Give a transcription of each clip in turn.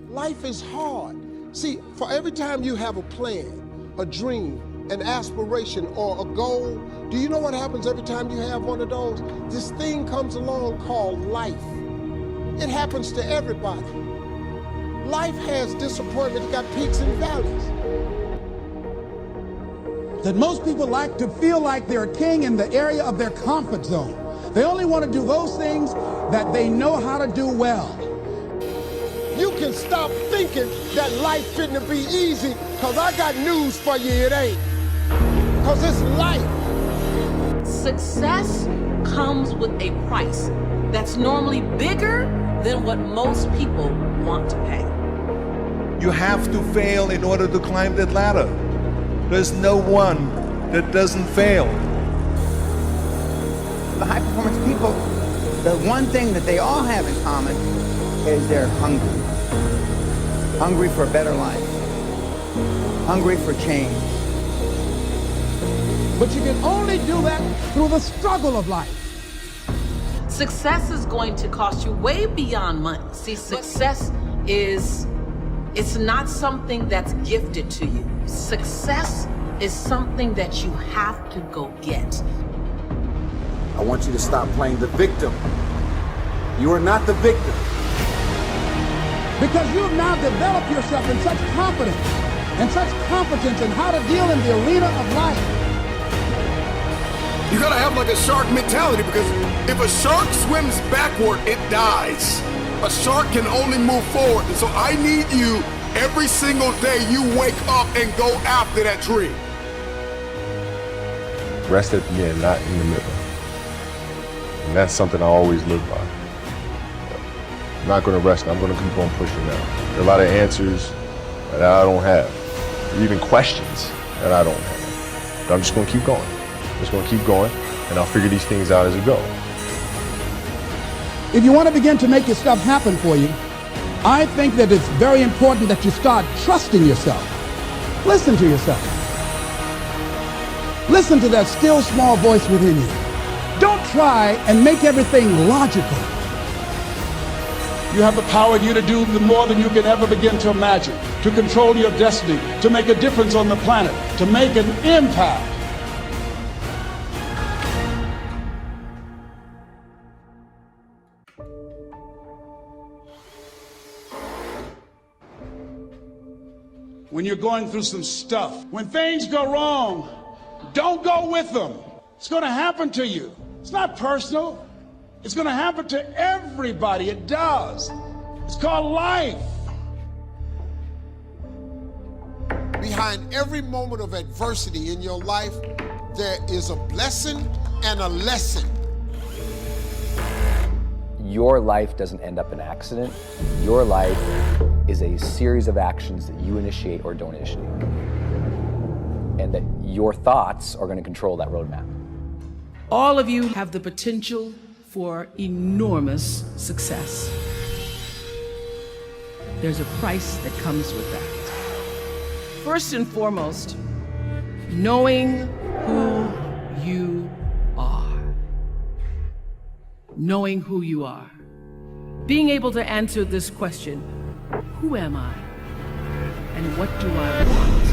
Life is hard. See, for every time you have a plan, a dream, an aspiration, or a goal, do you know what happens every time you have one of those? This thing comes along called life. It happens to everybody. Life has disappointment, it's got peaks and valleys. That most people like to feel like they're a king in the area of their comfort zone. They only want to do those things that they know how to do well. You can stop thinking that life fitting to be easy, cause I got news for you, it ain't. Cause it's life. Success comes with a price that's normally bigger than what most people want to pay. You have to fail in order to climb that ladder. There's no one that doesn't fail. The high-performance people, the one thing that they all have in common is they're hungry. Hungry for a better life. Hungry for change. But you can only do that through the struggle of life. Success is going to cost you way beyond money. See, success it's not something that's gifted to you. Success is something that you have to go get. I want you to stop playing the victim. You are not the victim. Because you've now developed yourself in such confidence and such competence in how to deal in the arena of life. You gotta have like a shark mentality, because if a shark swims backward, it dies. A shark can only move forward. And so I need you every single day you wake up and go after that dream. Rest at the end, not in the middle. And that's something I always live by. I'm not gonna rest, I'm gonna keep on pushing now. There are a lot of answers that I don't have, even questions that I don't have. But I'm just gonna keep going. I'm just gonna keep going, and I'll figure these things out as it goes. If you want to begin to make your stuff happen for you, I think that it's very important that you start trusting yourself. Listen to yourself. Listen to that still small voice within you. Don't try and make everything logical. You have the power in you to do more than you can ever begin to imagine, to control your destiny, to make a difference on the planet, to make an impact. When you're going through some stuff, when things go wrong, don't go with them. It's going to happen to you. It's not personal. It's going to happen to everybody. It does. It's called life. Behind every moment of adversity in your life, there is a blessing and a lesson. Your life doesn't end up an accident. Your life is a series of actions that you initiate or don't initiate. And that your thoughts are going to control that roadmap. All of you have the potential for enormous success. There's a price that comes with that. First and foremost, knowing who you are. Knowing who you are. Being able to answer this question, who am I? And what do I want?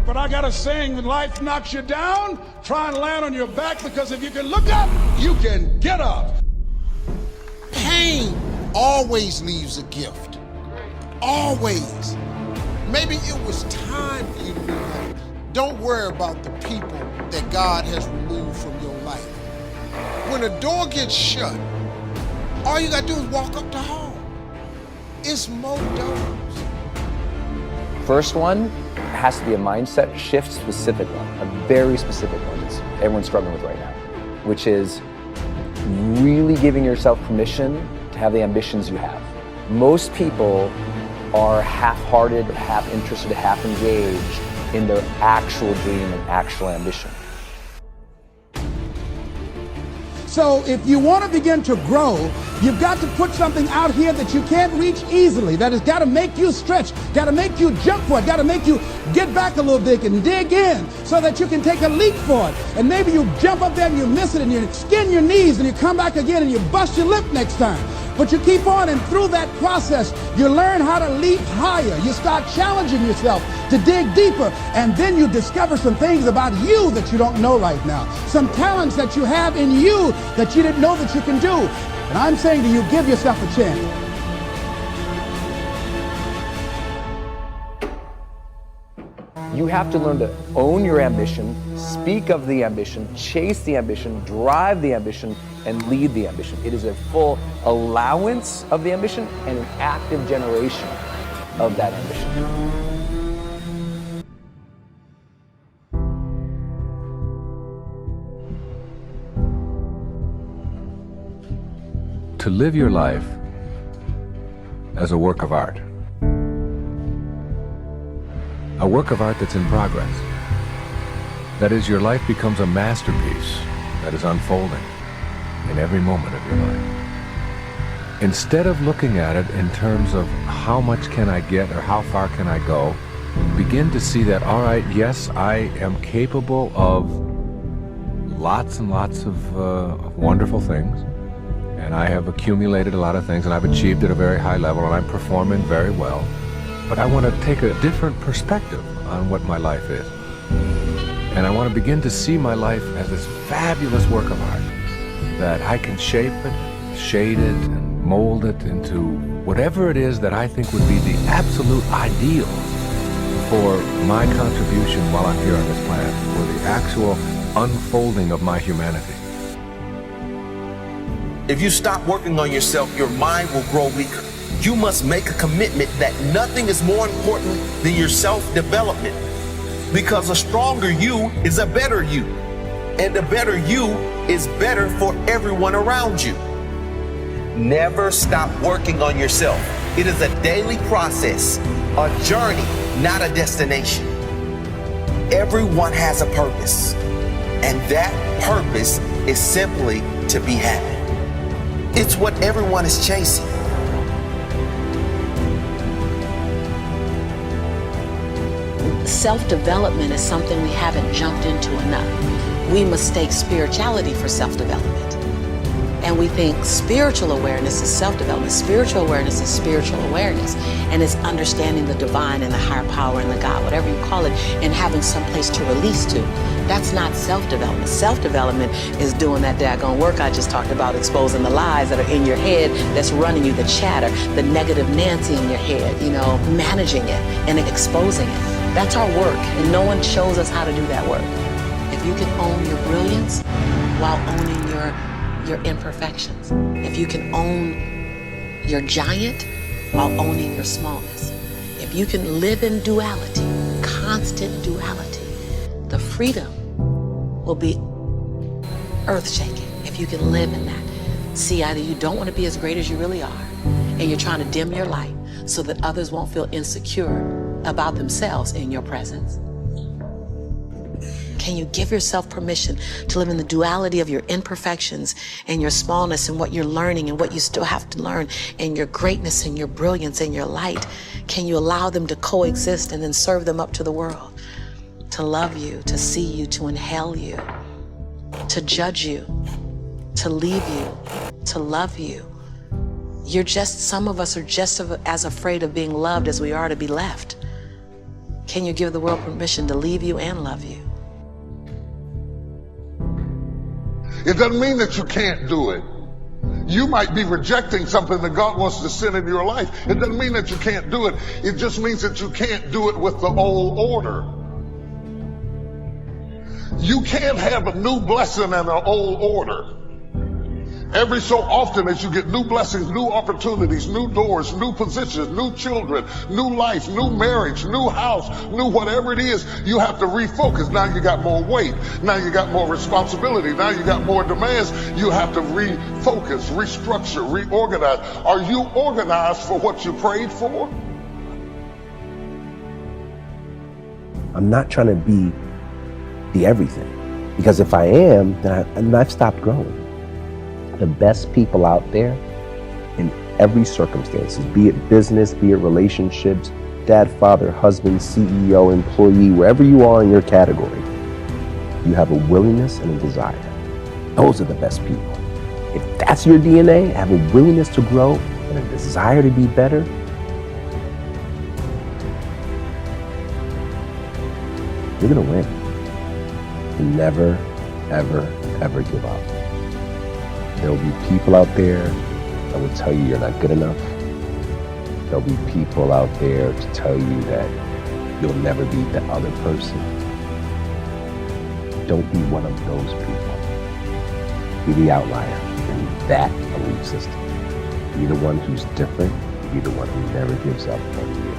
But I got a saying, when life knocks you down, try and land on your back, because if you can look up, you can get up. Pain always leaves a gift. Always. Maybe it was time for you to move on. Don't worry about the people that God has removed from your life. When a door gets shut, all you gotta do is walk up the hall. It's more doors. First one has to be a mindset shift, specific one, a very specific one that everyone's struggling with right now, which is really giving yourself permission to have the ambitions you have. Most people are half-hearted, half-interested, half-engaged in their actual dream and actual ambition. So if you want to begin to grow, you've got to put something out here that you can't reach easily, that has got to make you stretch, got to make you jump for it, got to make you get back a little bit and dig in so that you can take a leap for it. And maybe you jump up there and you miss it and you skin your knees and you come back again and you bust your lip next time. But you keep on, and through that process, you learn how to leap higher. You start challenging yourself to dig deeper, and then you discover some things about you that you don't know right now. Some talents that you have in you that you didn't know that you can do. And I'm saying to you, give yourself a chance. You have to learn to own your ambition, speak of the ambition, chase the ambition, drive the ambition, and lead the ambition. It is a full allowance of the ambition and an active generation of that ambition. To live your life as a work of art. A work of art that's in progress. That is, your life becomes a masterpiece that is unfolding in every moment of your life. Instead of looking at it in terms of how much can I get or how far can I go, begin to see that, all right, yes, I am capable of lots and lots of wonderful things, and I have accumulated a lot of things, and I've achieved at a very high level, and I'm performing very well. But I want to take a different perspective on what my life is. And I want to begin to see my life as this fabulous work of art, that I can shape it, shade it, and mold it into whatever it is that I think would be the absolute ideal for my contribution while I'm here on this planet, for the actual unfolding of my humanity. If you stop working on yourself, your mind will grow weaker. You must make a commitment that nothing is more important than your self-development. Because a stronger you is a better you. And a better you is better for everyone around you. Never stop working on yourself. It is a daily process, a journey, not a destination. Everyone has a purpose. And that purpose is simply to be happy. It's what everyone is chasing. Self-development is something we haven't jumped into enough. We mistake spirituality for self-development. And we think spiritual awareness is self-development. Spiritual awareness is spiritual awareness. And it's understanding the divine and the higher power and the God, whatever you call it, and having some place to release to. That's not self-development. Self-development is doing that daggone work I just talked about, exposing the lies that are in your head that's running you, the chatter, the negative Nancy in your head, managing it and exposing it. That's our work, and no one shows us how to do that work. If you can own your brilliance while owning your imperfections, if you can own your giant while owning your smallness, if you can live in duality, constant duality, the freedom will be earth-shaking if you can live in that. See, either you don't want to be as great as you really are, and you're trying to dim your light so that others won't feel insecure about themselves in your presence. Can you give yourself permission to live in the duality of your imperfections and your smallness and what you're learning and what you still have to learn and your greatness and your brilliance and your light? Can you allow them to coexist and then serve them up to the world? To love you, to see you, to inhale you, to judge you, to leave you, to love you. Some of us are just as afraid of being loved as we are to be left. Can you give the world permission to leave you and love you? It doesn't mean that you can't do it. You might be rejecting something that God wants to send in your life. It doesn't mean that you can't do it. It just means that you can't do it with the old order. You can't have a new blessing and an old order. Every so often as you get new blessings, new opportunities, new doors, new positions, new children, new life, new marriage, new house, new whatever it is, you have to refocus. Now you got more weight. Now you got more responsibility. Now you got more demands. You have to refocus, restructure, reorganize. Are you organized for what you prayed for? I'm not trying to be the everything. Because if I am, then I've stopped growing. The best people out there in every circumstances, be it business, be it relationships, dad, father, husband, CEO, employee, wherever you are in your category, you have a willingness and a desire. Those are the best people. If that's your DNA, have a willingness to grow and a desire to be better, you're gonna win. And never, ever, ever give up. There will be people out there that will tell you you're not good enough. There'll be people out there to tell you that you'll never be the other person. Don't be one of those people. Be the outlier in that belief system. Be the one who's different. Be the one who never gives up on you.